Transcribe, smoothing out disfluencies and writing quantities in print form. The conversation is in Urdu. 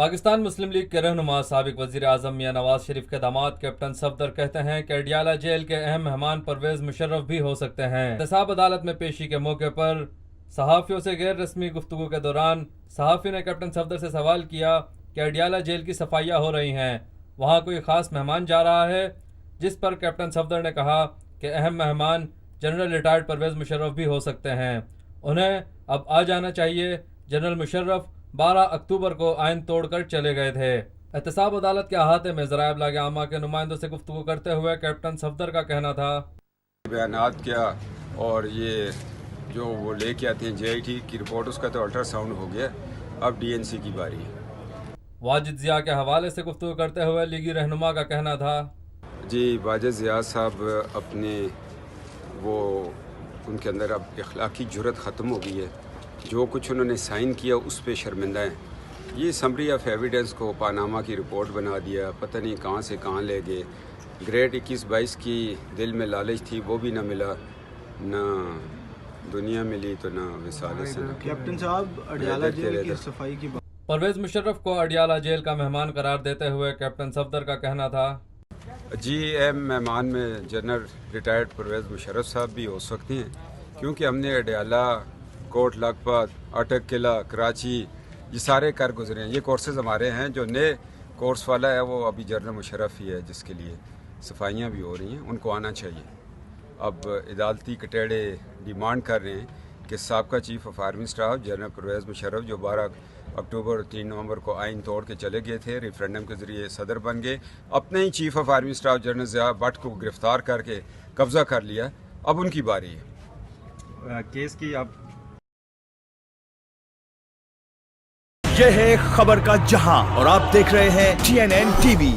پاکستان مسلم لیگ کے رہنما سابق وزیر اعظم میاں نواز شریف کے داماد کیپٹن صفدر کہتے ہیں کہ اڈیالہ جیل کے اہم مہمان پرویز مشرف بھی ہو سکتے ہیں۔ احتساب عدالت میں پیشی کے موقع پر صحافیوں سے غیر رسمی گفتگو کے دوران صحافی نے کیپٹن صفدر سے سوال کیا کہ اڈیالہ جیل کی صفائیاں ہو رہی ہیں، وہاں کوئی خاص مہمان جا رہا ہے، جس پر کیپٹن صفدر نے کہا کہ اہم مہمان جنرل ریٹائرڈ پرویز مشرف بھی ہو سکتے ہیں، انہیں اب آ جانا چاہیے۔ جنرل مشرف 12 اکتوبر کو آئین توڑ کر چلے گئے تھے۔ احتساب عدالت کے احاطے میں ذرائع ابلاغ عامہ کے نمائندوں سے گفتگو کرتے ہوئے کیپٹن صفدر کا کہنا تھا، بیانات کیا اور یہ جو وہ لے کے آتے ہیں جے آئی ٹی کی رپورٹ، اس کا تو الٹرا ساؤنڈ ہو گیا، اب ڈی این سی کی باری ہے۔ واجد ضیاء کے حوالے سے گفتگو کرتے ہوئے لیگی رہنما کا کہنا تھا، جی واجد ضیاء صاحب اپنے ان کے اندر اب اخلاقی جرت ختم ہو گئی ہے، جو کچھ انہوں نے سائن کیا اس پہ شرمندہ ہیں۔ یہ سمری آف ایویڈنس کو پاناما کی رپورٹ بنا دیا، پتہ نہیں کہاں سے کہاں لے گئے۔ گریڈ 21-22 کی دل میں لالچ تھی، وہ بھی نہ ملا، نہ دنیا ملی تو نہ وصال سے۔ کیپٹن صاحب اڈیالہ جیل کی صفائی کی پرویز مشرف کو اڈیالہ جیل کا مہمان قرار دیتے ہوئے کیپٹن صفدر کا کہنا تھا، جی اہم مہمان میں جنرل ریٹائرڈ پرویز مشرف صاحب بھی ہو سکتے ہیں، کیونکہ ہم نے اڈیالہ، کوٹ لکھپت، اٹک قلعہ، کراچی یہ سارے کر گزرے ہیں۔ یہ کورسز ہمارے ہیں، جو نئے کورس والا ہے وہ ابھی جنرل مشرف ہی ہے، جس کے لیے صفائیاں بھی ہو رہی ہیں، ان کو آنا چاہیے۔ اب عدالتی کٹہرے ڈیمانڈ کر رہے ہیں کہ سابقہ chief of army staff general Pervez Musharraf, جو 12 اکتوبر اور 3 نومبر کو آئین توڑ کے چلے گئے تھے، ریفرینڈم کے ذریعے صدر بن گئے، اپنے ہی chief of army staff general Zia Butt کو گرفتار کر کے قبضہ کر لیا، اب ان کی باری ہے۔ کیس کی اب یہ ہے خبر کا جہاں اور آپ دیکھ رہے ہیں TNN TV۔